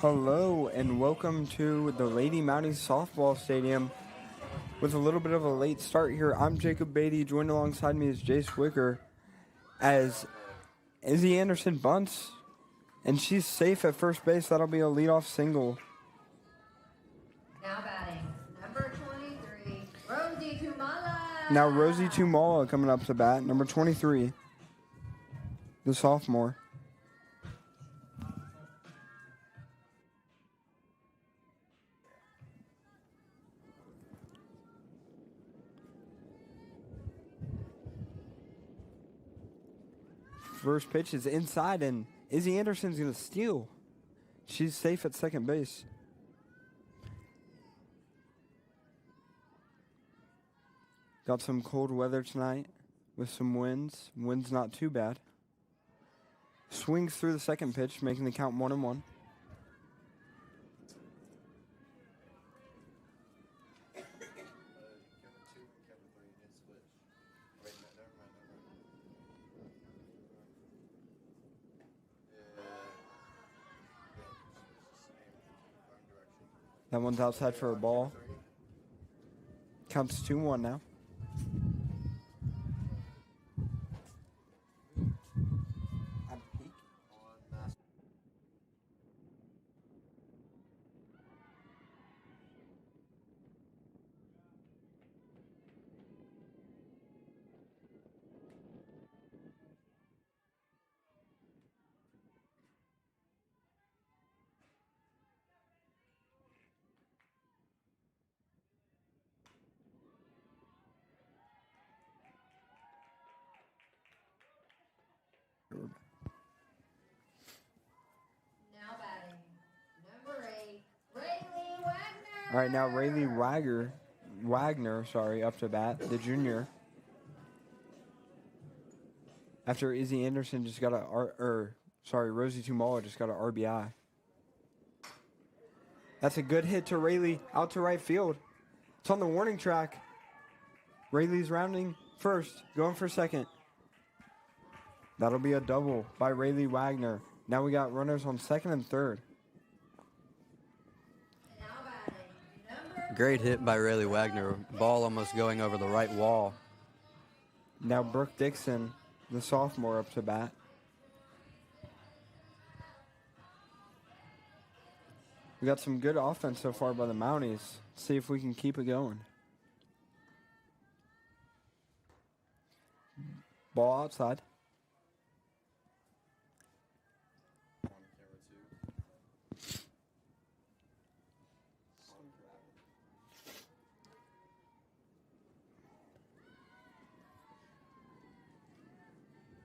Hello and welcome to the Lady Mounties Softball Stadium. With a little bit of a late start here, I'm Jacob Beatty. Joined alongside me is Jace Wicker as Izzy Anderson bunts, and she's safe at first base. That'll be a leadoff single. Now batting, number 23, Rosie Tumala. Now Rosie Tumala coming up to bat, number 23, the sophomore. First pitch is inside, and Izzy Anderson's going to steal. She's safe at second base. Got some cold weather tonight with some winds. Wind's not too bad. Swings through the second pitch, making the count 1-1. That one's outside for a ball. Counts 2-1 now. Now batting, number 8, Rayleigh Wagner. All right, now Rayleigh Wagner, up to bat, the junior. After Izzy Anderson just got Rosie Tumala just got an RBI. That's a good hit to Rayleigh out to right field. It's on the warning track. Rayleigh's rounding first, going for second. That'll be a double by Rayleigh Wagner. Now we got runners on second and third. Now batting, number Great hit by Rayleigh Wagner. Ball almost going over the right wall. Now Brooke Dixon, the sophomore, up to bat. We got some good offense so far by the Mounties. See if we can keep it going. Ball outside.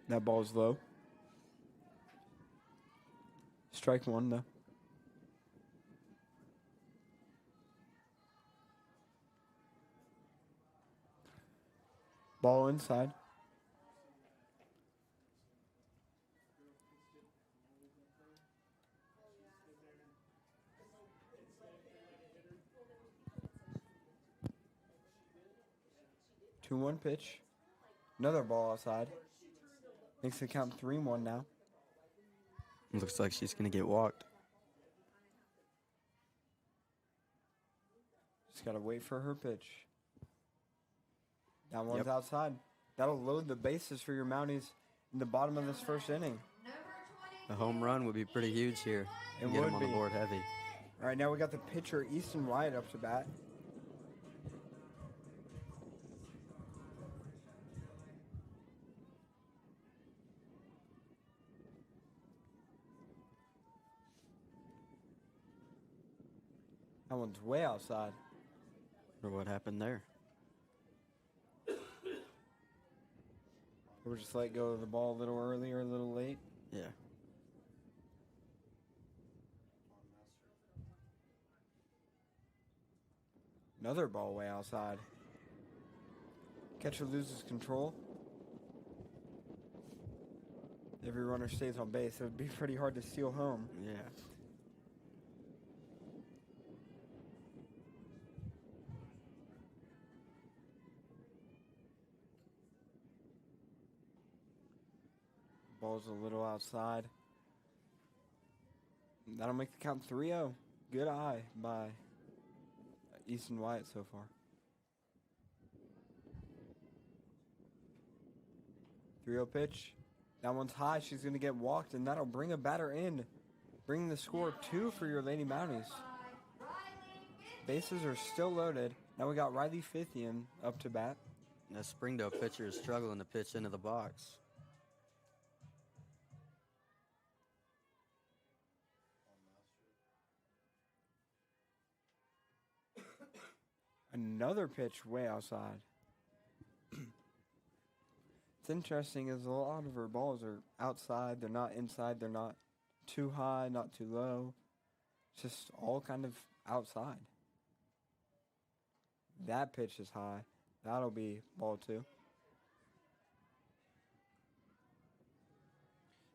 That ball's low. Strike one, though. Ball inside. Two one pitch. Another ball outside. Makes the count 3-1 now. Looks like she's going to get walked. Just got to wait for her pitch. That one's outside. That'll load the bases for your Mounties in the bottom of this first inning. A home run would be pretty huge here. It Get would him on the be. board heavy. All right, now we got the pitcher, Easton Wyatt, up to bat. That one's way outside. Or what happened there? We'll just let go of the ball a little early or a little late. Yeah. Another ball way outside. Catcher loses control. Every runner stays on base. It would be pretty hard to steal home. Yeah. Ball's a little outside. That'll make the count 3-0. Good eye by Easton Wyatt so far. 3-0 pitch. That one's high. She's going to get walked, and that'll bring a batter in. Bringing the score 2 for your Lady Mounties. Bases are still loaded. Now we got Riley Fithian up to bat. The Springdale pitcher is struggling to pitch into the box. Another pitch way outside. It's interesting is a lot of her balls are outside. They're not inside. They're not too high, not too low. Just all kind of outside. That pitch is high. That'll be ball 2.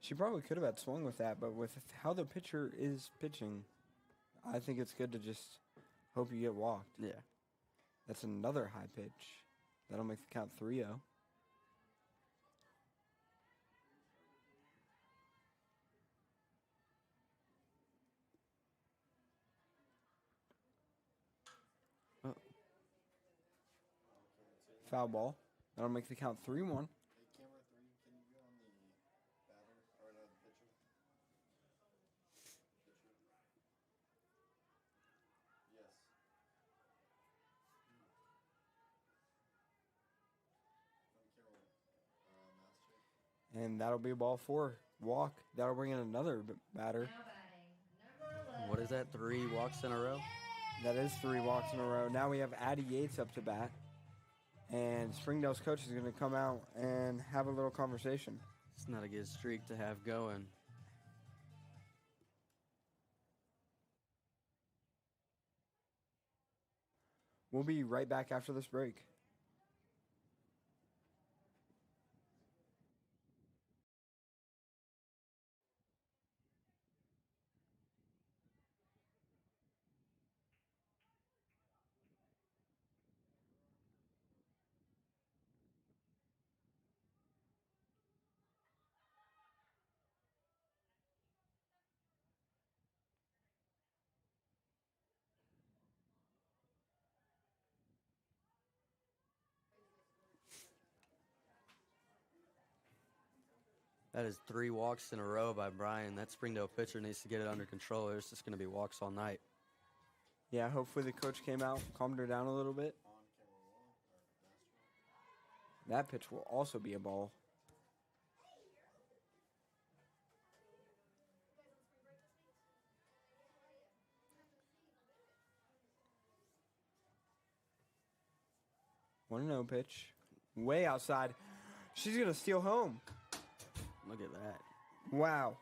She probably could have had swung with that, but with how the pitcher is pitching, I think it's good to just hope you get walked. Yeah. That's another high pitch. That'll make the count 3-0. Oh. Foul ball. That'll make the count 3-1. Hey, camera 3, can you go on the batter or no, the pitcher? Yes. On camera, master. And that'll be ball 4. Walk. That'll bring in another batter. Now batting, number 11. What is that, 3 walks in a row? That is 3 walks in a row. Now we have Addie Yates up to bat. And Springdale's coach is going to come out and have a little conversation. It's not a good streak to have going. We'll be right back after this break. That is 3 walks in a row by Brian. That Springdale pitcher needs to get it under control. There's just going to be walks all night. Yeah, hopefully the coach came out, calmed her down a little bit. On camera 1 or master. That pitch will also be a ball. One 1-0 pitch. Way outside. She's going to steal home. Look at that. Wow.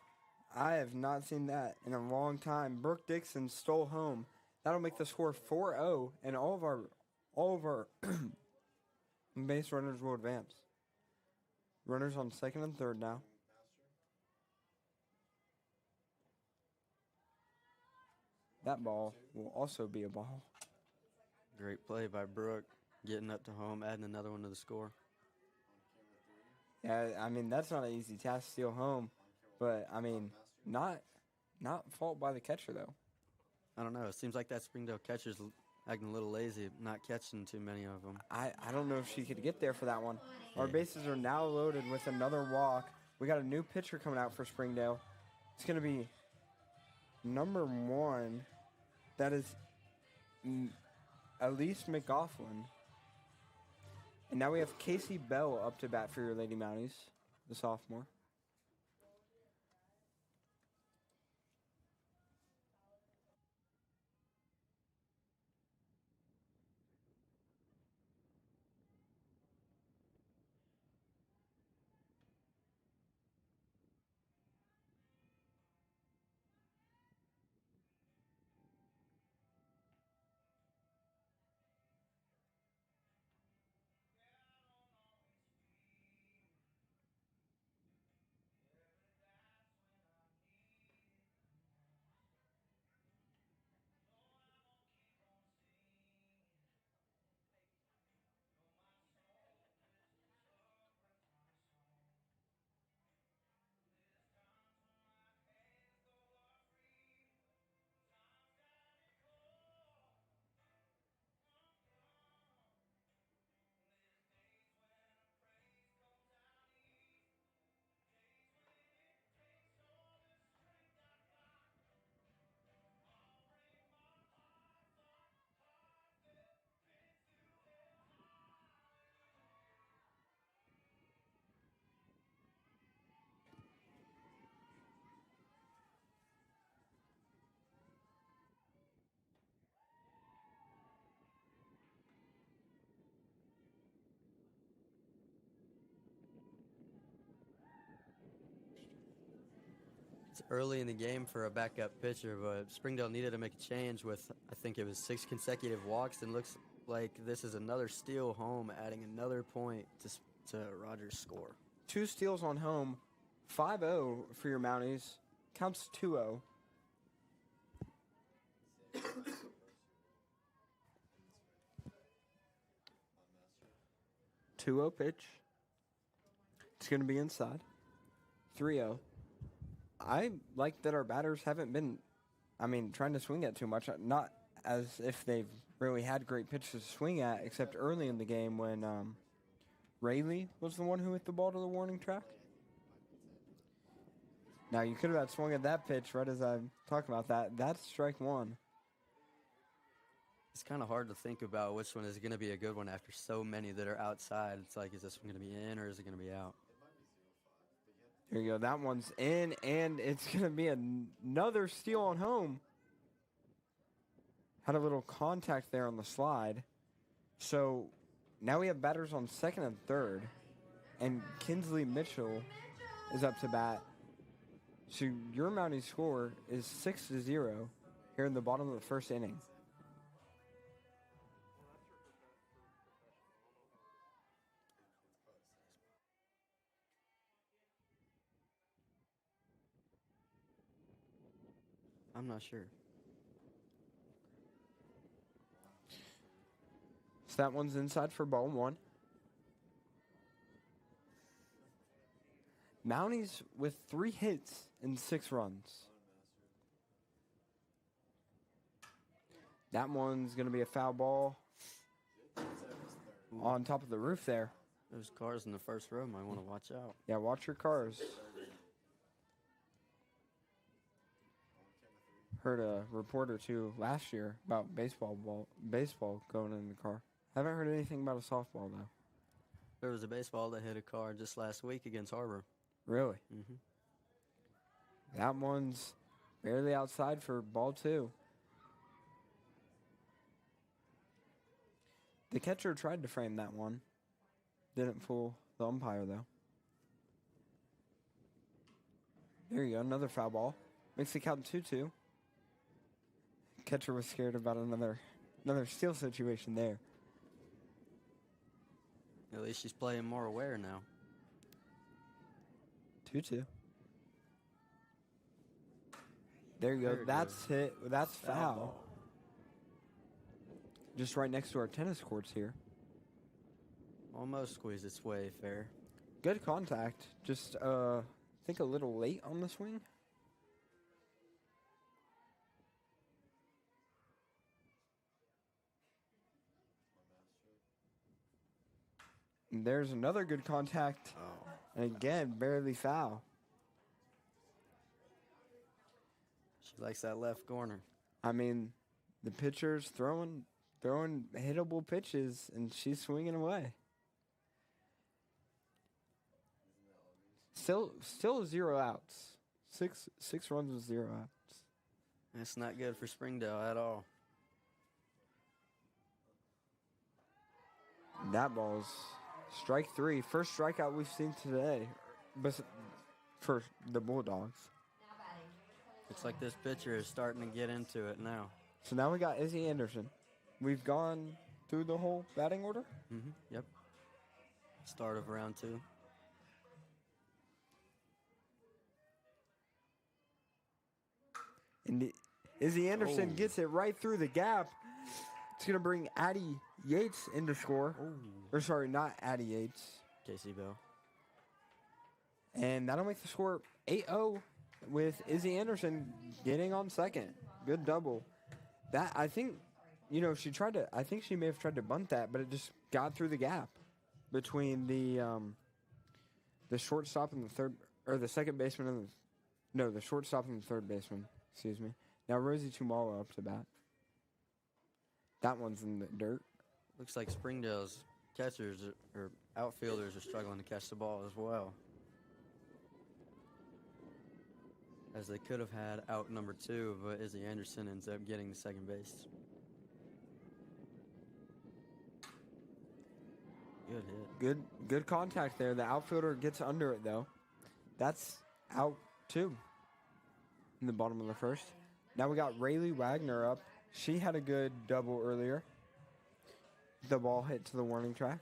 I have not seen that in a long time. Brooke Dixon stole home. That'll make the score 4-0, and all of our base runners will advance. Runners on second and third now. That ball will also be a ball. Great play by Brooke. Getting up to home, adding another one to the score. Yeah, I mean, that's not an easy task to steal home. But, I mean, not fault by the catcher, though. I don't know. It seems like that Springdale catcher's acting a little lazy, not catching too many of them. I don't know if she could get there for that one. Our bases are now loaded with another walk. We got a new pitcher coming out for Springdale. It's going to be number 1. That is Elise McGoughlin. And now we have Casey Bell up to bat for your Lady Mounties, the sophomore. early in the game for a backup pitcher, but Springdale needed to make a change with, I think it was 6 consecutive walks, and looks like this is another steal home, adding another point to Rogers' score. 2 steals on home, 5-0 for your Mounties. Counts 2-0. 2-0 pitch. It's going to be inside. 3-0. I like that our batters haven't been, trying to swing at too much. Not as if they've really had great pitches to swing at, except early in the game when Rayleigh was the one who hit the ball to the warning track. Now, you could have had swung at that pitch right as I'm talking about that. That's strike 1. It's kind of hard to think about which one is going to be a good one after so many that are outside. It's like, is this one going to be in or is it going to be out? There you go. That one's in, and it's going to be another steal on home. Had a little contact there on the slide. So now we have batters on second and third, and Kinsley Mitchell is up to bat. So your Mountie score is 6-0 here in the bottom of the first inning. I'm not sure. So that one's inside for ball 1. Mounties with 3 hits and 6 runs. That one's going to be a foul ball on top of the roof there. Those cars in the first row might want to watch out. Yeah, watch your cars. Heard a report or two last year about baseball going in the car. Haven't heard anything about a softball, though. There was a baseball that hit a car just last week against Harbor. Really? Mm-hmm. That one's barely outside for ball 2. The catcher tried to frame that one. Didn't fool the umpire, though. There you go, another foul ball. Makes the count 2-2. Catcher was scared about another steal situation there. At least she's playing more aware now. 2-2. There you go. That's hit. That's foul. Just right next to our tennis courts here. Almost squeezed its way fair. Good contact. Just, I think a little late on the swing. And there's another good contact. Oh. And again, barely foul. She likes that left corner. The pitcher's throwing hittable pitches, and she's swinging away. Still 0 outs. Six runs with 0 outs. That's not good for Springdale at all. That ball's strike 3. First strikeout we've seen today, but for the Bulldogs. Looks like this pitcher is starting to get into it now. So now we got Izzy Anderson. We've gone through the whole batting order. Mm-hmm. Yep. Start of round 2. And Izzy Anderson gets it right through the gap. It's going to bring Addie Yates into score. Or sorry, not Addie Yates. Casey Bell. And that'll make the score 8-0 with Izzy Anderson getting on second. Good double. That, I think, I think she may have tried to bunt that, but it just got through the gap between the shortstop and the third, or the second baseman and the shortstop and the third baseman. Excuse me. Now Rosie Tumala up to bat. That one's in the dirt. Looks like Springdale's catchers or outfielders are struggling to catch the ball as well. As they could have had out number 2, but Izzy Anderson ends up getting the second base. Good hit. Good contact there. The outfielder gets under it, though. That's out 2. in the bottom of the first. Now we got Rayleigh Wagner up. She had a good double earlier. The ball hit to the warning track.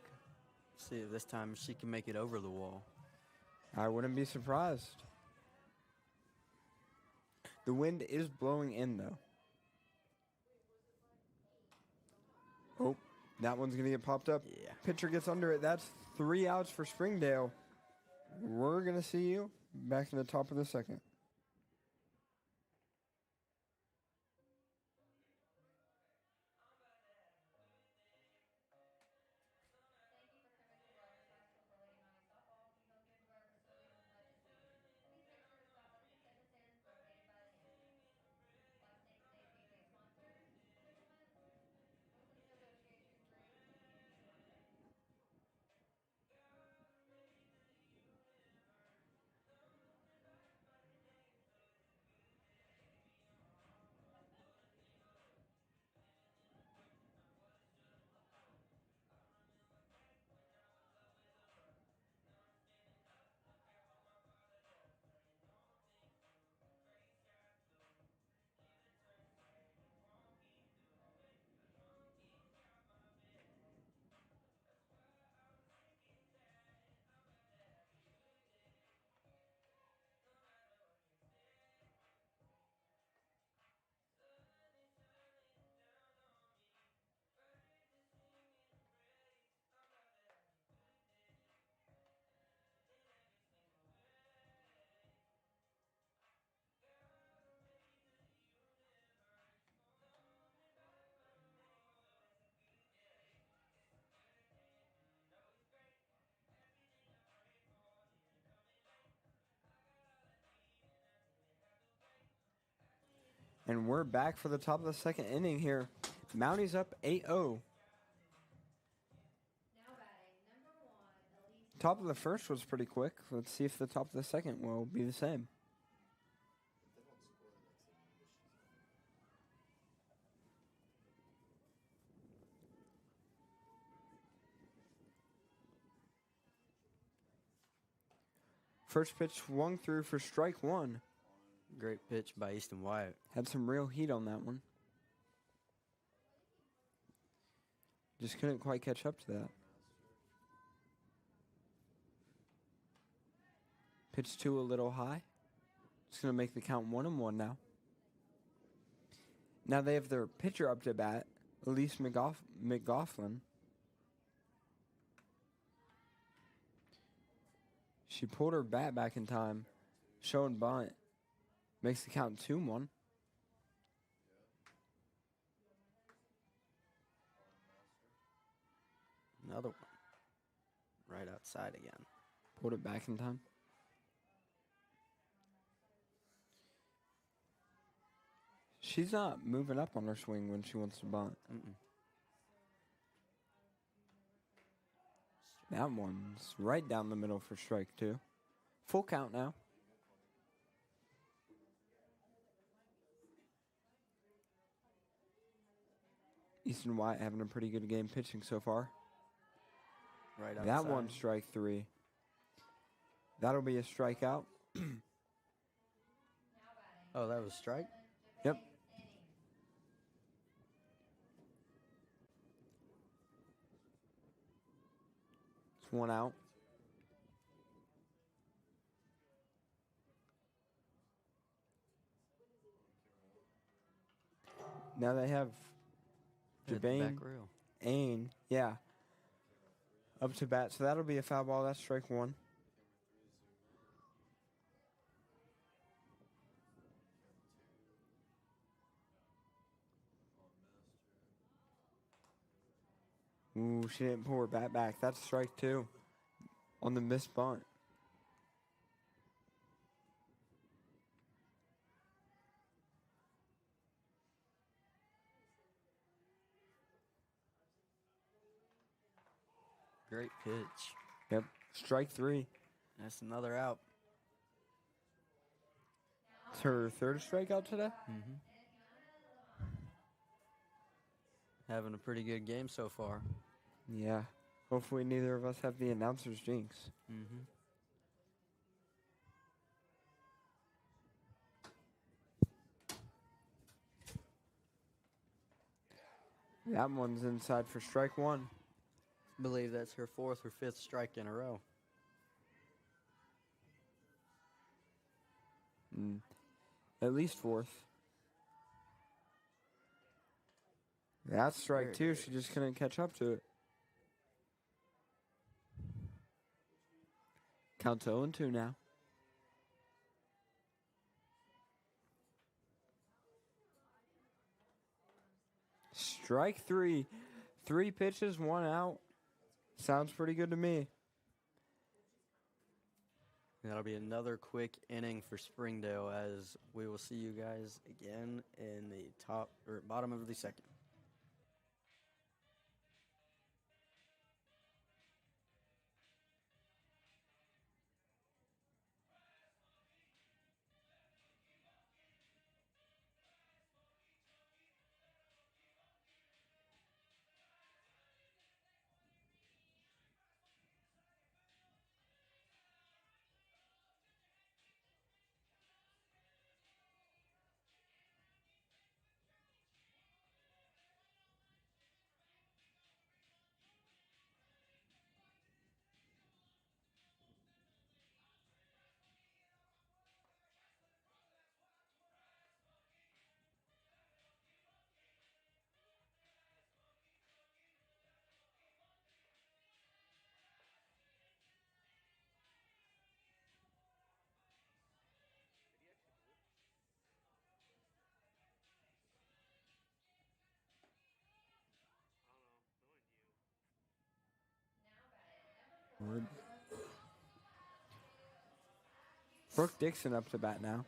See if this time she can make it over the wall. I wouldn't be surprised. The wind is blowing in, though. Oh, that one's going to get popped up. Yeah. Pitcher gets under it. That's 3 outs for Springdale. We're going to see you back in the top of the second. And we're back for the top of the second inning here. Mounties up 8-0. Now batting, number 1, Elise. Top of the first was pretty quick. Let's see if the top of the second will be the same. If they don't score the next inning, she's First pitch swung through for strike one. Great pitch by Easton Wyatt. Had some real heat on that one. Just couldn't quite catch up to that. Pitch two a little high. Just going to make the count 1-1 now. Now they have their pitcher up to bat, Elise McGoughlin. She pulled her bat back in time, showing bunt. Makes the count 2-1. Another one. Right outside again. Pulled it back in time. She's not moving up on her swing when she wants to bunt. Mm-mm. That one's right down the middle for strike two. Full count now. Easton White having a pretty good game pitching so far. Right outside. That one's strike three. That'll be a strikeout. Oh, that was strike? Yep. It's one out. Now they have Hit the Jabane back rail. Ain, yeah, up to bat. So that'll be a foul ball. That's strike one. Ooh, she didn't pull her bat back. That's strike two on the missed bunt. Great pitch. Yep, strike three. That's another out. It's her third strikeout today. Mm-hmm. Having a pretty good game so far. Yeah. Hopefully neither of us have the announcer's jinx. Mm-hmm. That one's inside for strike one. I believe that's her 4th or 5th strike in a row. At least fourth. That's strike There it two. is. She just couldn't catch up to it. Counts 0-2 now. Strike three. 3 pitches, 1 out. Sounds pretty good to me. That'll be another quick inning for Springdale as we will see you guys again in the top or bottom of the 2nd. Brooke Dixon up to bat now.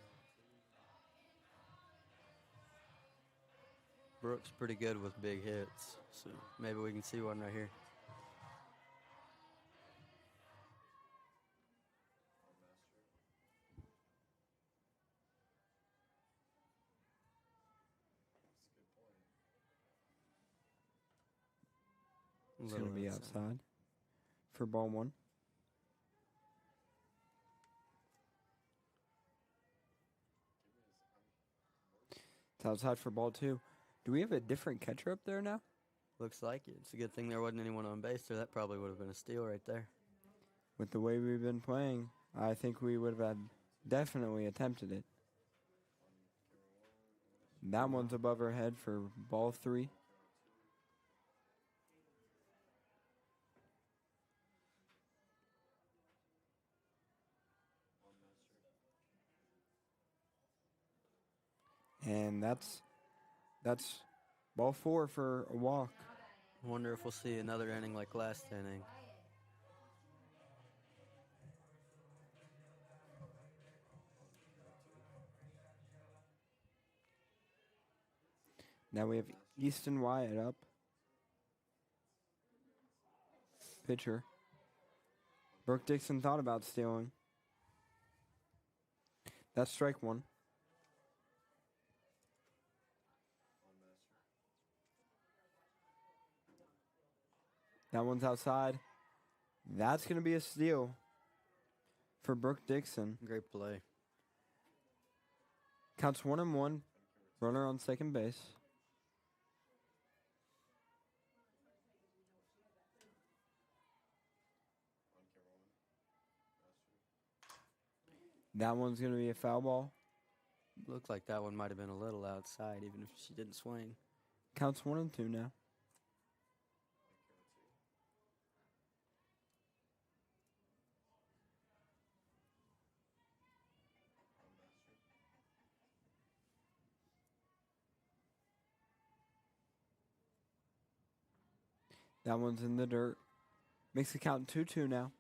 Brooks pretty good with big hits, so maybe we can see one right here. It's going to be outside for ball one. It's outside for ball two. Do we have a different catcher up there now? Looks like it. It's a good thing there wasn't anyone on base there. That probably would have been a steal right there. With the way we've been playing, I think we would have definitely attempted it. That one's above her head for ball three. And that's ball four for a walk. Wonder if we'll see another inning like last inning. Now we have Easton Wyatt up. Pitcher. Brooke Dixon thought about stealing. That's strike one. That one's outside. That's going to be a steal for Brooke Dixon. Great play. Counts 1-1. Runner on second base. That one's going to be a foul ball. Looked like that one might have been a little outside, even if she didn't swing. Counts 1-2 now. That one's in the dirt. Makes the count 2-2 now.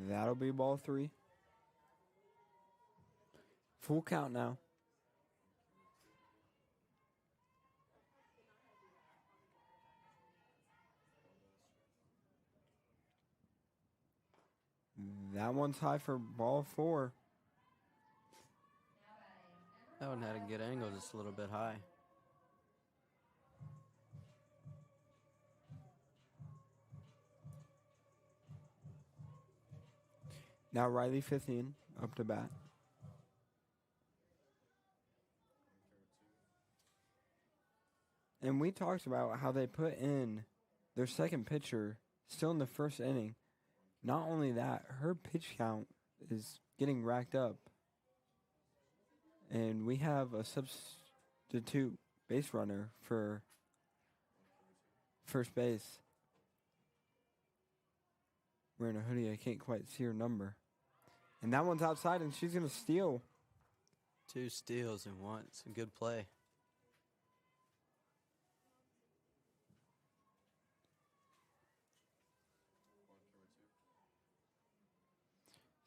That'll be ball three. Full count now. That one's high for ball four. That one had a good angle, just a little bit high. Now Riley 15 up to bat. And we talked about how they put in their second pitcher still in the first inning. Not only that, her pitch count is getting racked up. And we have a substitute base runner for first base. Wearing a hoodie, I can't quite see her number. And that one's outside, and she's going to steal. 2 steals in one. It's a good play.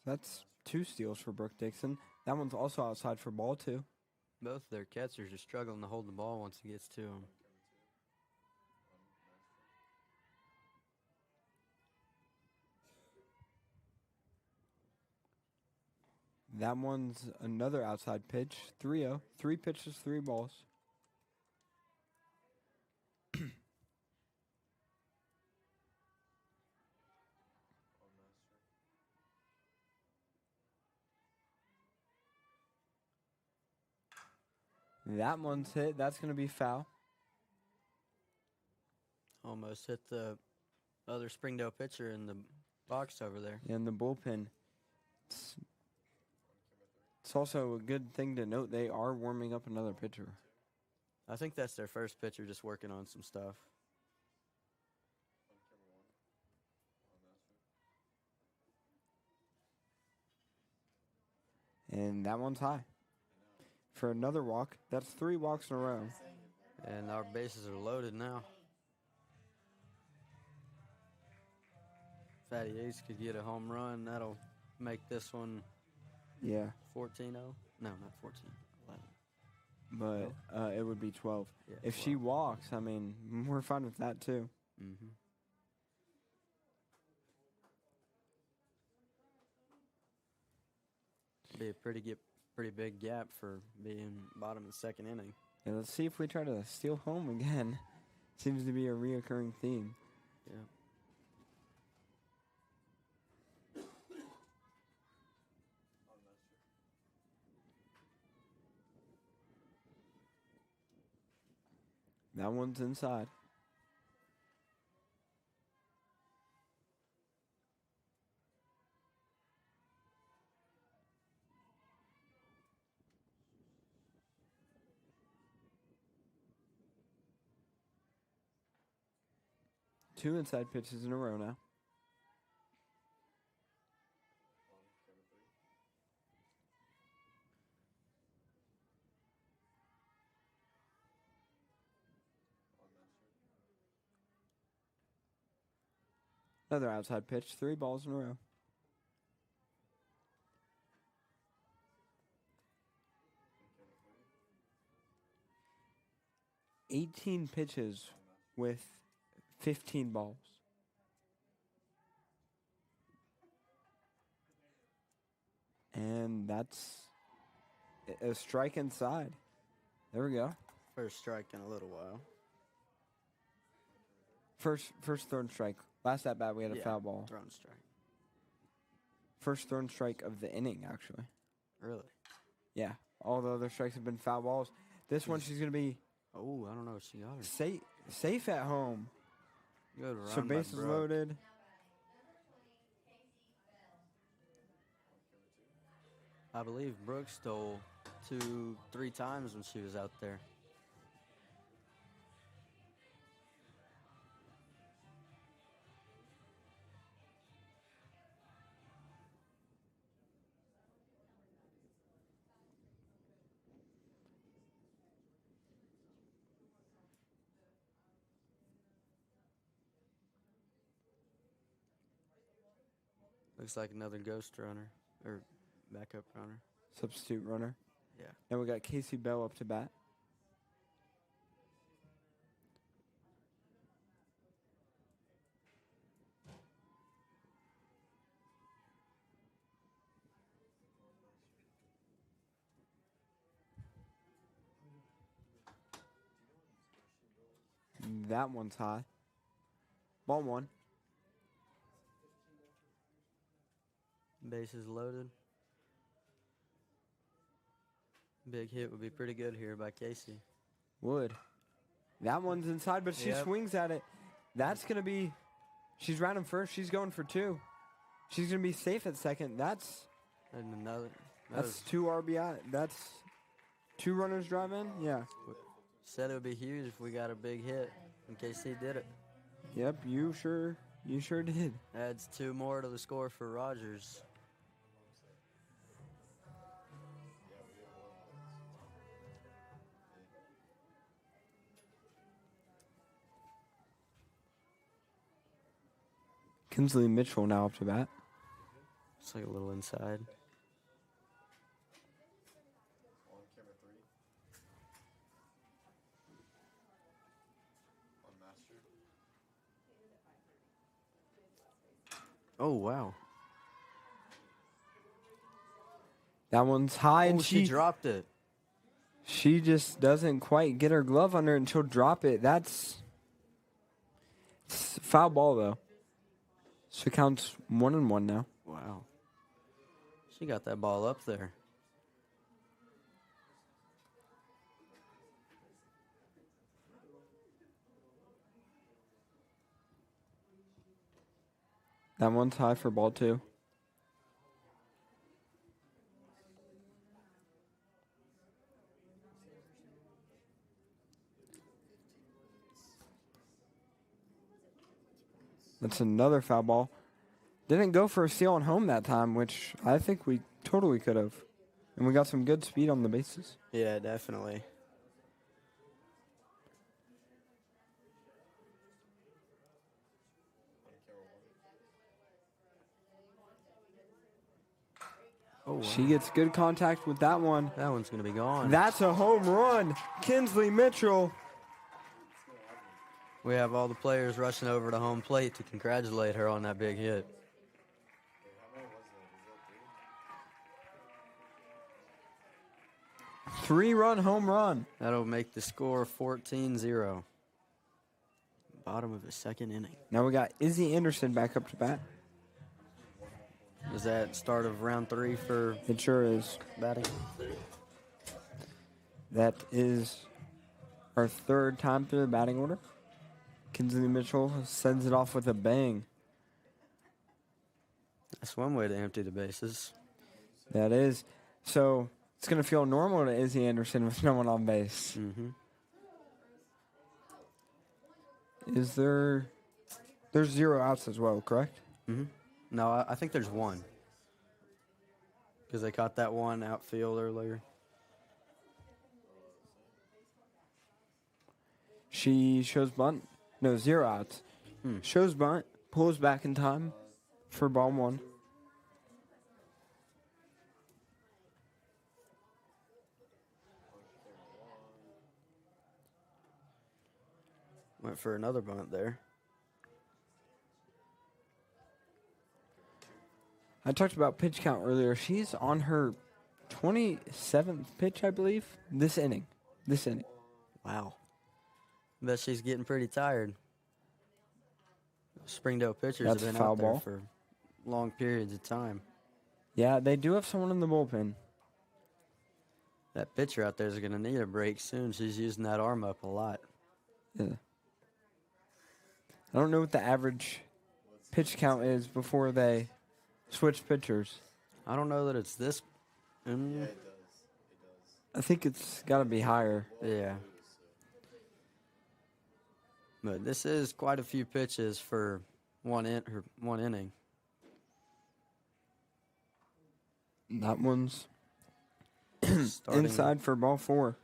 That's 2 steals for Brooke Dixon. That one's also outside for ball 2. Both their catchers are struggling to hold the ball once it gets to them. That one's another outside pitch. 3-0. 3 pitches, 3 balls. That one's hit. That's going to be foul. Almost hit the other Springdale pitcher in the box over there. In the bullpen. It's also a good thing to note they are warming up another pitcher. I think that's their first pitcher just working on some stuff. And that one's high. For another walk. That's 3 walks in a row. And our bases are loaded now. Fatty Ace could get a home run. That'll make this one Yeah. 14-0. No, not 14. 11. But it would be 12. Yeah, If she walks, I mean, we're fine with that too. Mm-hmm. Be a pretty big gap for being bottom of the second inning. Yeah, let's see if we try to steal home again. Seems to be a reoccurring theme. Yeah. That one's inside. Two inside pitches in a row now. Another outside pitch, 3 balls in a row. $18 pitches with 15 balls. And that's a strike inside. There we go. First strike in a little while. First thrown strike. Last at bat we had a foul ball. Thrown strike. First thrown strike of the inning, actually. Really? Yeah. All the other strikes have been foul balls. This one she's going to be Oh, I don't know if she got her. safe at home. Good run So by bases Brooke. loaded. I believe Brooke stole 2-3 times when she was out there. Looks like another ghost runner or backup runner. Substitute runner. Yeah. And we got Casey Bell up to bat. That one's high. Ball 1. Bases loaded. Big hit would be pretty good here by Casey. Would. That one's inside, but she Yep. swings at it. That's going to be, she's rounding first. She's going for 2. She's going to be safe at second. That's And another. That's 2 RBI. That's 2 runners drive in. Yeah. Said it would be huge if we got a big hit. And KC did it. Yep. You sure did. Adds 2 more to the score for Rogers. Kinsley Mitchell now up to bat. It's like a little inside. On camera 3. On master. Oh, wow. That one's high, and She dropped it. She just doesn't quite get her glove under it, and she'll drop it. That's foul ball, though. So it counts 1-1 now. Wow. She got that ball up there. That one's high for ball 2. That's another foul ball. Didn't go for a steal on home that time, which I think we totally could have. And we got some good speed on the bases. Yeah, definitely. Oh, wow. She gets good contact with that one. That one's going to be gone. That's a home run. Kinsley Mitchell. We have all the players rushing over to home plate to congratulate her on that big hit. How many was that? Is that 3? 3-run home run. That'll make the score 14-0. Bottom of the second inning. Now we got Izzy Anderson back up to bat. Is that start of round 3 for It sure is. batting? That is our 3rd time through the batting order. Kinsley Mitchell sends it off with a bang. That's one way to empty the bases. That is. So it's going to feel normal to Izzy Anderson with no one on base. Mm-hmm. Is there... There's 0 outs as well, correct? Mm-hmm. No, I think there's 1. Because they caught that one outfield earlier. She shows bunt. No, 0 outs. Shows bunt. Pulls back in time for ball 1. Went for another bunt there. I talked about pitch count earlier. She's on her 27th pitch, I believe, this inning. Wow. Bet she's getting pretty tired. Springdale pitchers That's have been foul out there ball. for long periods of time. Yeah, they do have someone in the bullpen. That pitcher out there is going to need a break soon. She's using that arm up a lot. Yeah. I don't know what the average pitch count is before they switch pitchers. I don't know that it's this. Yeah, it does. It does. I think it's got to be higher. Yeah. But this is quite a few pitches for one inning. That one's Starting- inside for ball 4.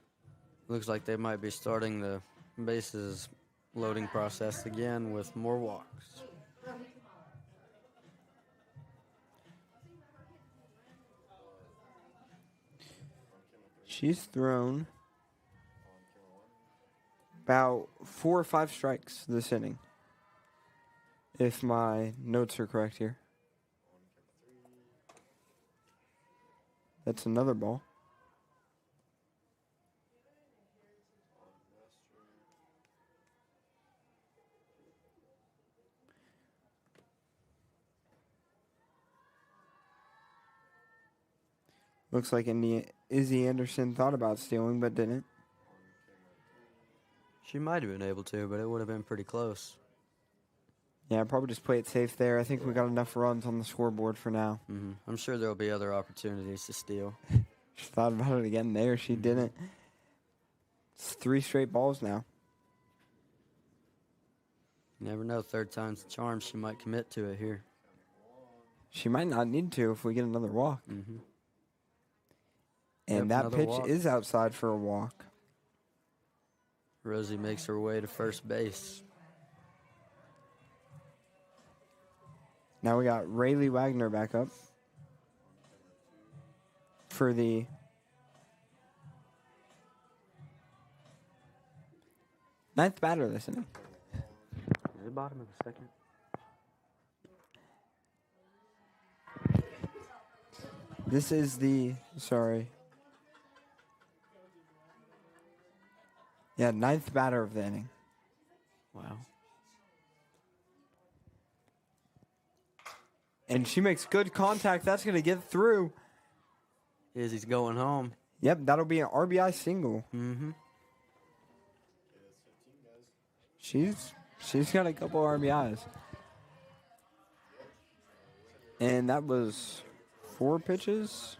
Looks like they might be starting the bases loading process again with more walks. She's thrown about 4 or 5 strikes this inning, if my notes are correct here. That's another ball. Looks like Izzy Anderson thought about stealing but didn't. She might have been able to, but it would have been pretty close. Yeah, probably just play it safe there. I think we got enough runs on the scoreboard for now. I'm sure there'll be other opportunities to steal. She thought about it again there. She didn't. It's 3 straight balls now. You never know. Third time's the charm. She might commit to it here. She might not need to if we get another walk. Mm-hmm. And Yep, that another pitch walk. is outside for a walk. Rosie makes her way to first base. Now we got Rayleigh Wagner back up for the ninth batter this inning. The bottom of the second. This is the, ninth batter of the inning. Wow. And she makes good contact. That's going to get through. Izzy's going home. Yep, that'll be an RBI single. Mm-hmm. She's got a couple RBIs. And that was 4 pitches.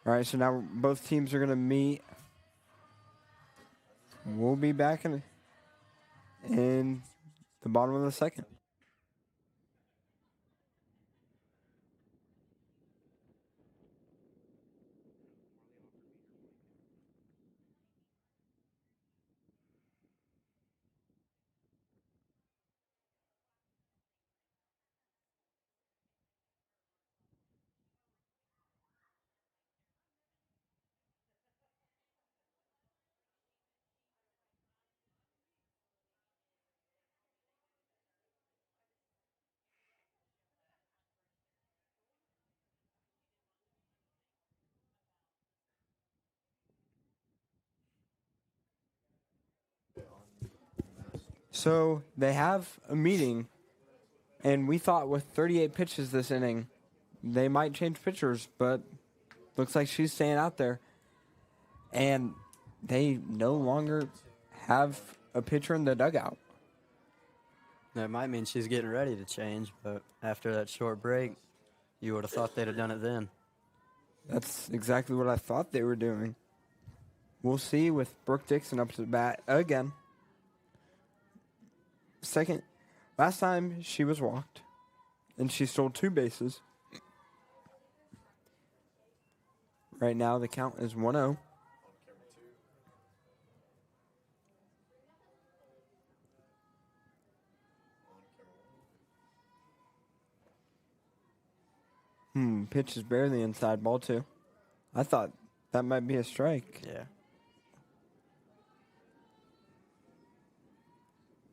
All right, so now both teams are going to meet. We'll be back in the bottom of the second. So they have a meeting, and we thought with 38 pitches this inning, they might change pitchers, but looks like she's staying out there. And they no longer have a pitcher in the dugout. That might mean she's getting ready to change, but after that short break, you would have thought they'd have done it then. That's exactly what I thought they were doing. We'll see with Brooke Dixon up to the bat again. Last time she was walked, and she stole 2 bases. Right now the count is 1-0. Pitch is barely inside, ball 2. I thought that might be a strike. Yeah.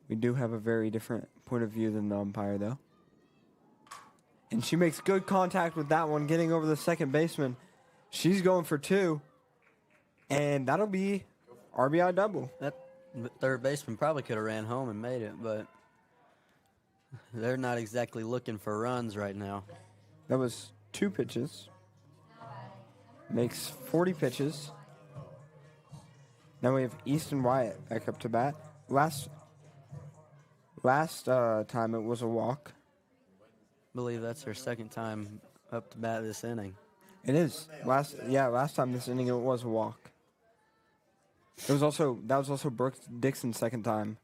We do have a very different point of view than the umpire, though. And she makes good contact with that one, getting over the second baseman. She's going for 2. And that'll be RBI double. That third baseman probably could have ran home and made it, but they're not exactly looking for runs right now. That was 2 pitches. Makes 40 pitches. Now we have Easton Wyatt back up to bat. Last time it was a walk. I believe that's her second time up to bat this inning. It is. Last time this inning it was a walk. That was also Brooke Dixon's second time.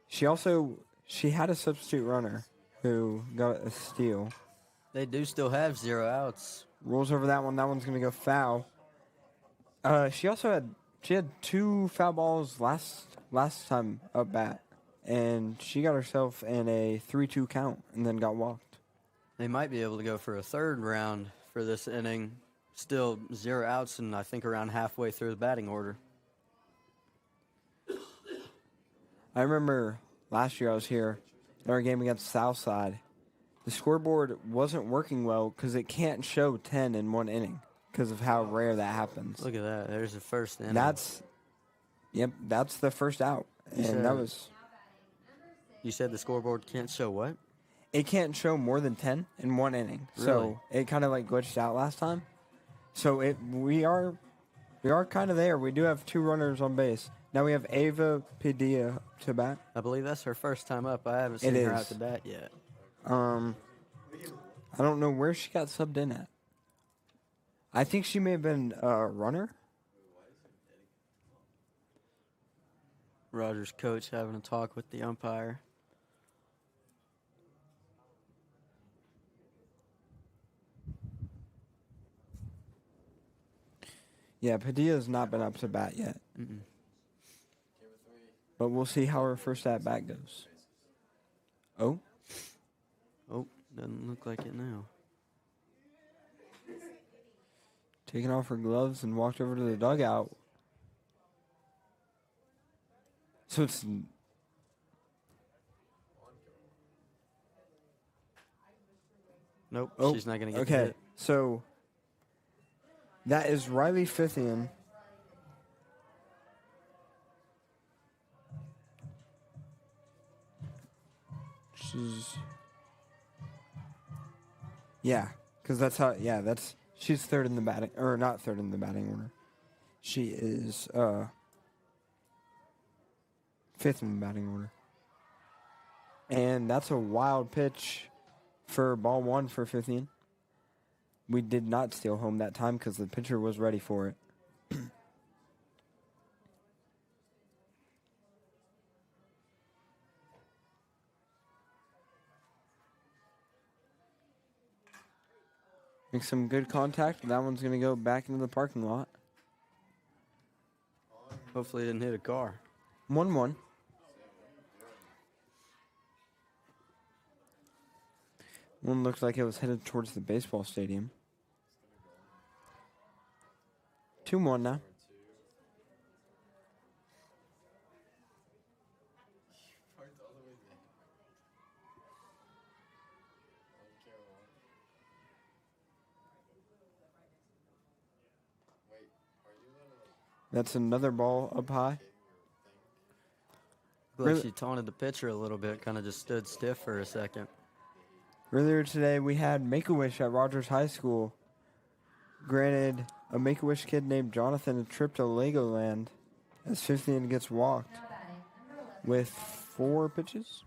She had a substitute runner who got a steal. They do still have 0 outs. Rolls over that one. That one's gonna go foul. She had 2 foul balls last time up bat, and she got herself in a 3-2 count and then got walked. They might be able to go for a third round for this inning. Still 0 outs, and I think around halfway through the batting order. I remember last year I was here in our game against Southside. The scoreboard wasn't working well because it can't show 10 in one inning because of how rare that happens. Look at that. There's the first inning. That's the first out. And that was... You said the scoreboard can't show what? it can't show more than 10 in one inning. Really? So it kind of like glitched out last time. So we are kind of there. We do have 2 runners on base. Now we have Ava Padilla to bat. I believe that's her first time up. I haven't seen It her is. out to bat yet. I don't know where she got subbed in at. I think she may have been a runner. Rogers' coach having a talk with the umpire. Yeah, Padilla's not been up to bat yet. But we'll see how her first at bat goes. Oh, Oh, doesn't look like it now. taking off her gloves and walked over to the dugout. So it's Nope, oh, she's not going to get okay. it. So that is Riley Fithian. Because that's how. Yeah, she's third in the batting, or not third in the batting order. She is fifth in the batting order, and that's a wild pitch for ball 1 for Fithian. We did not steal home that time because the pitcher was ready for it. Make some good contact. That one's going to go back into the parking lot. Hopefully it didn't hit a car. 1-1. One looks like it was headed towards the baseball stadium. 2-1 now. That's another ball up high. Look, Really- she taunted the pitcher a little bit, kind of just stood stiff for a second. Earlier today, we had Make-A-Wish at Rogers High School. Granted, a Make-A-Wish kid named Jonathan a trip to Legoland as 15 gets walked with 4 pitches.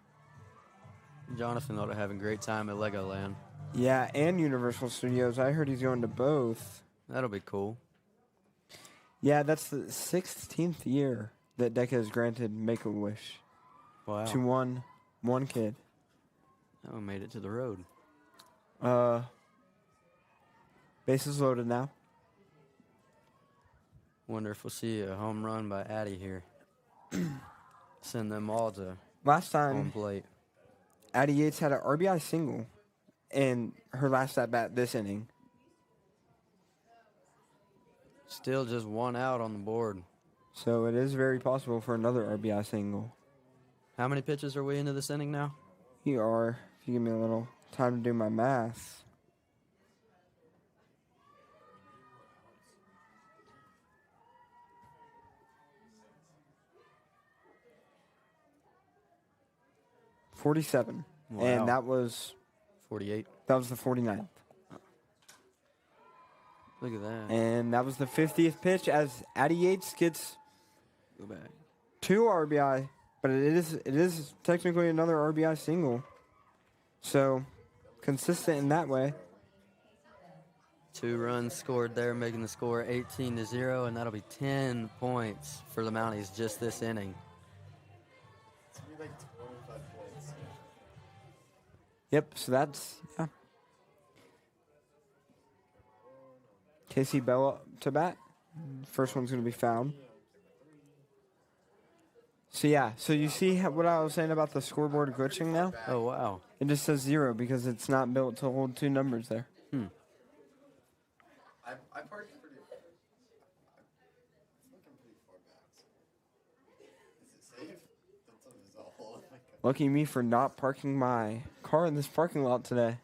Jonathan ought to have a great time at Legoland. Yeah, and Universal Studios. I heard he's going to both. That'll be cool. Yeah, that's the 16th year that DECA has granted Make-A-Wish Wow. to one kid. That one made it to the road. Bases loaded now. Wonder if we'll see a home run by Addie here. Send them all to Last home time, plate. Addie Yates had an RBI single in her last at-bat this inning. Still just 1 out on the board. So it is very possible for another RBI single. How many pitches are we into this inning now? You are, if you give me a little time to do my math. $47. Wow. And that was 48. the 49th. Look at that. And that was the 50th pitch as Addie Yates gets Go back. 2 RBI, but it is technically another RBI single. So consistent in that way. 2 runs scored there, making the score 18-0, and that'll be 10 points for the Mounties just this inning. It's gonna be like 25 points. Yep, so that's Casey Bell to bat. First one's going to be found. So so you see what I was saying about the scoreboard glitching now? Oh, wow. It just says 0 because it's not built to hold 2 numbers there. I parked pretty. It's looking pretty far back. Is it safe? That's a hole. Lucky me for not parking my car in this parking lot today.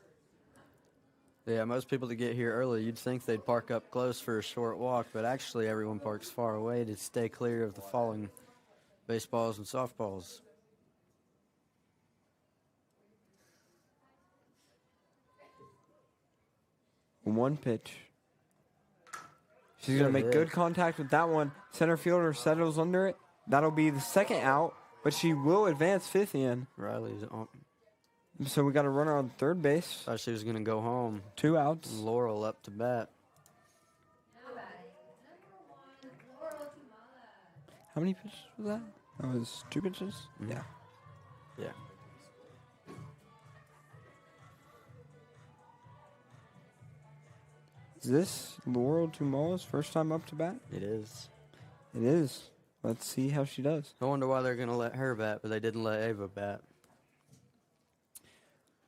Yeah, most people that get here early, you'd think they'd park up close for a short walk, but actually everyone parks far away to stay clear of the falling baseballs and softballs. 1 pitch. She's going to make good contact with that one. Center fielder settles under it. That'll be the second out, but she will advance fifth in. Riley's on. So we got a runner on third base. Thought she was going to go home. 2 outs. Laurel up to bat. Now batting, number 1, Laurel Tumala. How many pitches was that? That was 2 pitches? Mhm. Yeah. Yeah. Is this Laurel Tumala's first time up to bat? It is. It is. Let's see how she does. I wonder why they're going to let her bat, but they didn't let Ava bat.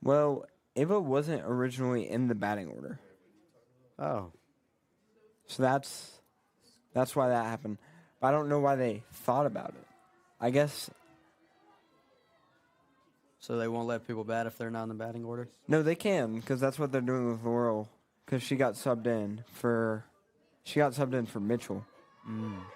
Well, Ava wasn't originally in the batting order. Oh. So that's why that happened. But I don't know why they thought about it. I guess So they won't let people bat if they're not in the batting order? no, they can because that's what they're doing with Laurel. Because she got subbed in for Mitchell.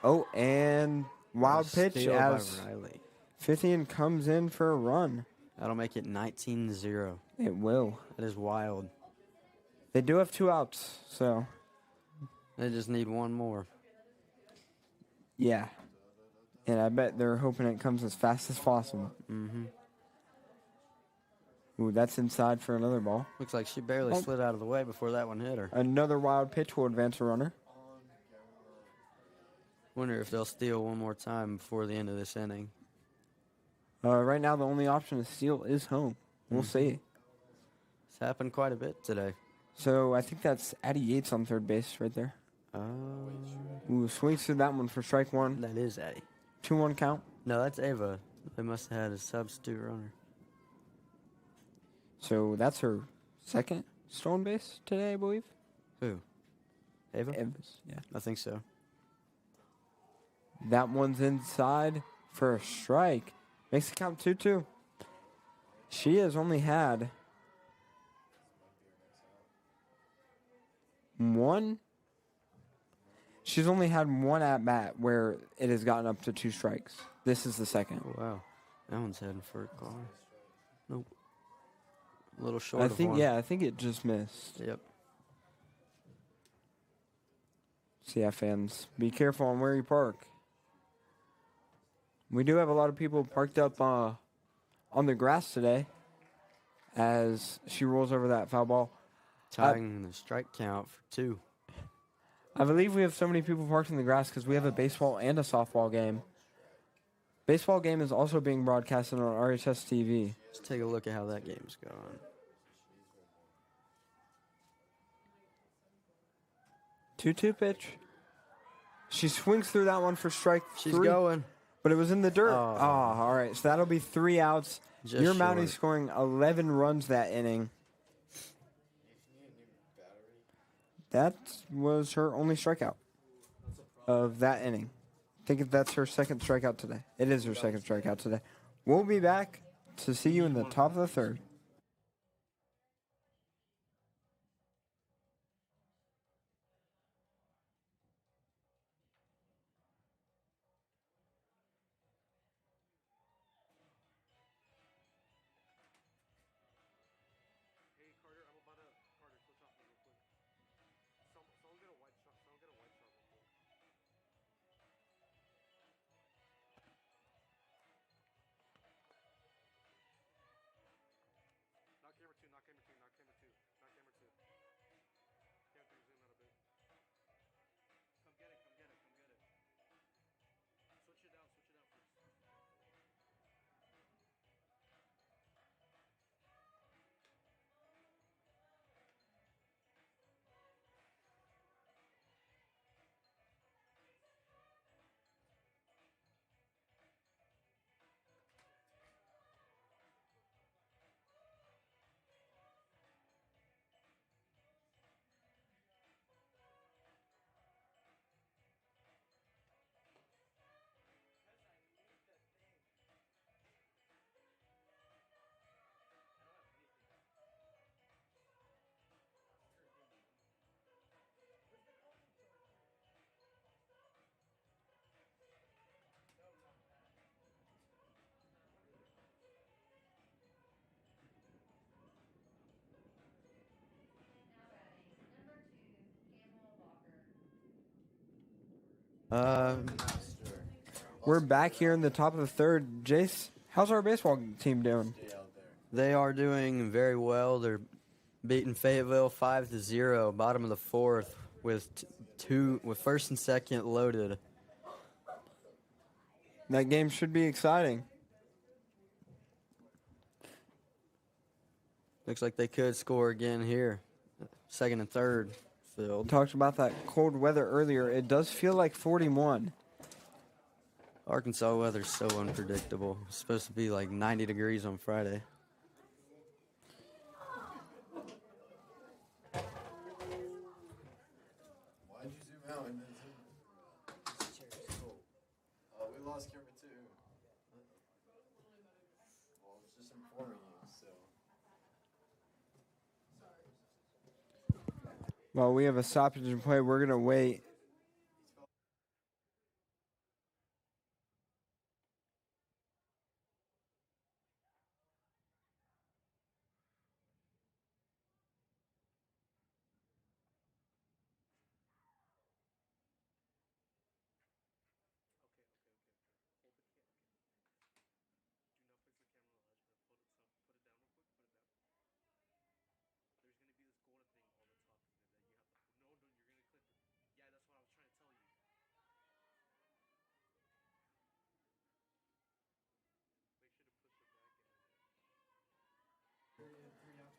Oh, and wild pitch Steal by as Riley. Fithian comes in for a run. That'll make it 19-0. It will. That is wild. They do have 2 outs, so They just need one more. yeah. And I bet they're hoping it comes as fast as possible. Mm-hmm. Ooh, that's inside for another ball. Looks like she barely Oh. slid out of the way before that one hit her. Another wild pitch will advance a runner. Wonder if they'll steal one more time before the end of this inning. Right now, the only option to steal is home. We'll see. It's happened quite a bit today. So I think that's Addie Yates on third base right there. Ooh, swings through that one for strike 1. That is Addie. 2-1 count. No, that's Ava. They must have had a substitute runner. So that's her second stolen base today, I believe. Who? Ava? Evans, yeah. I think so. That one's inside for a strike. Makes it count 2-2. She has only had one. She's only had one at bat where it has gotten up to 2 strikes. This is the second. Oh, wow. That one's heading for a call. Nope. A little short I of think, one. yeah, I think it just missed. Yep. CF fans, be careful on where you park. We do have a lot of people parked up on the grass today as she rolls over that foul ball. Tying the strike count for 2. I believe we have so many people parked in the grass because we have a baseball and a softball game. Baseball game is also being broadcasted on RHS TV. Let's take a look at how that game's going. 2-2 pitch. She swings through that one for strike 3. She's going. But it was in the dirt. Oh. All right. So that'll be 3 outs. Just Your short. Mounties scoring 11 runs that inning. That was her only strikeout of that inning. I think that's her second strikeout today. It is her second strikeout today. We'll be back to see you in the top of the third. Uh, We're back here in the top of the third. Jace, how's our baseball team doing? they are doing very well. They're beating Fayetteville 5-0, bottom of the fourth, with with first and second loaded. That game should be exciting. Looks like they could score again here. Second and third field. Talked about that cold weather earlier. It does feel like 41. Arkansas weather's so unpredictable. It's supposed to be like 90 degrees on Friday. Why'd you zoom out and then zoom? We lost camera two. Well, I was just informing you, so. Well, we have a stoppage in play. We're going to wait.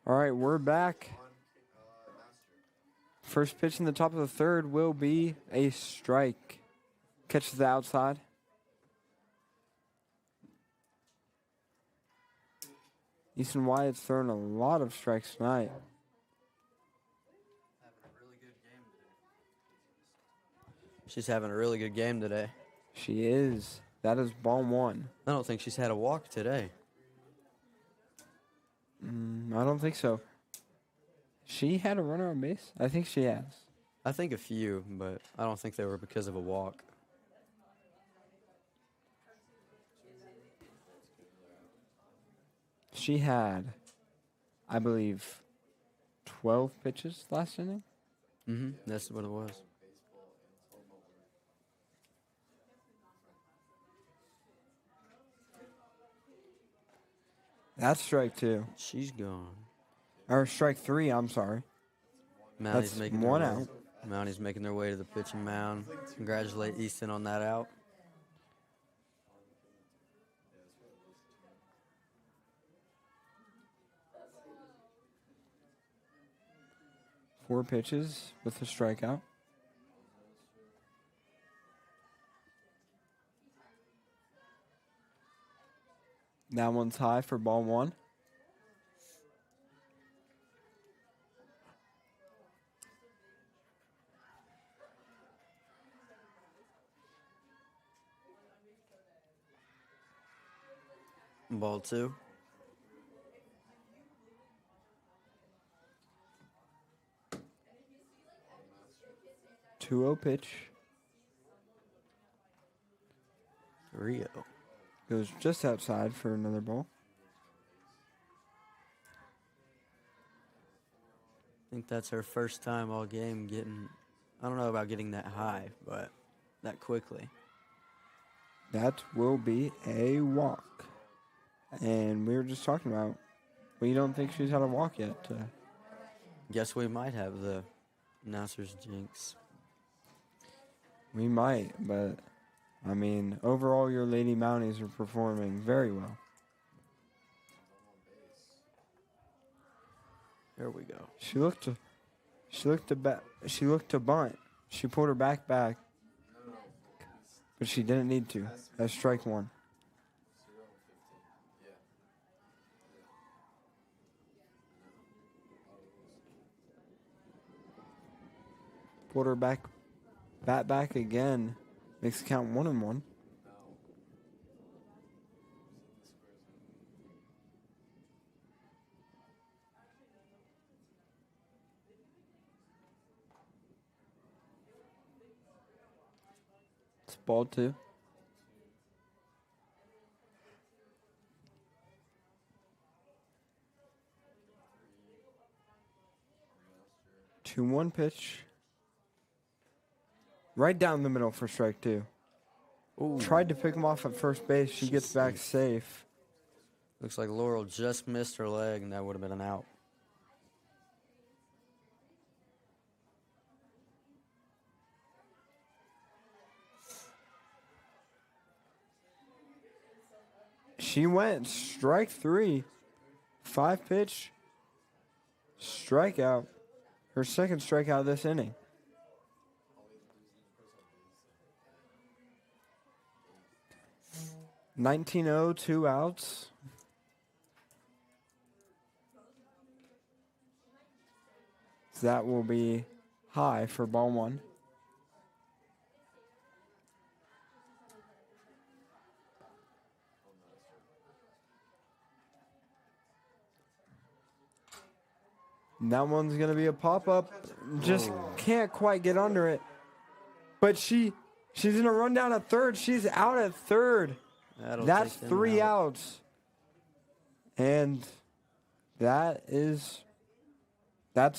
All right, we're back. First pitch in the top of the third will be a strike. Catches the outside. Easton Wyatt's thrown a lot of strikes tonight. She's having a really good game today. She is. That is ball one. I don't think she's had a walk today. I don't think so. She had a runner on base? I think she has. I think a few, but I don't think they were because of a walk. She had, I believe, 12 pitches last inning. That's what it was. That's strike two. She's gone. Or strike three, I'm sorry. Mounties That's making one their way. out. Mounties making their way to the pitching mound. Congratulate Easton on that out. Four pitches with a strikeout. That one's high for ball one. Ball two. Two-oh pitch. Rio. Goes just outside for another ball. I think that's her first time all game getting, I don't know about getting that high, but that quickly. That will be a walk. And we were just talking about, we don't think she's had a walk yet. Guess we might have the announcer's jinx. We might, but, I mean, overall your Lady Mounties are performing very well. There we go. She looked to bunt. She pulled her back, but she didn't need to. That's strike one. Pulled her back, bat back again. Makes the count 1-1. It's ball two. Two-one pitch. Right down the middle for strike 2. Ooh. Tried to pick him off at first base. She gets back safe. Looks like Laurel just missed her leg, and that would have been an out. She went strike 3. 5-pitch strikeout. Her second strikeout this inning. (19-0), 2 outs. That will be high for ball 1. And that one's going to be a pop-up. Just can't quite get under it. But she's going to run down at third. She's out at third. That's 3 outs. And that's... I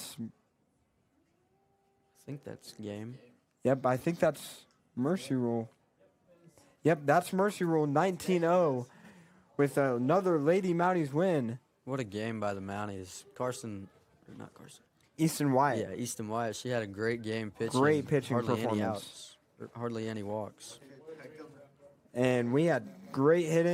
think that's game. Yep, I think that's mercy rule. Yep, that's mercy rule. 19-0 with another Lady Mounties win. What a game by the Mounties. Not Carson. Easton Wyatt. Yeah, Easton Wyatt. She had a great game pitching. Great pitching hardly performance. Any outs, hardly any walks. And we had great hitting.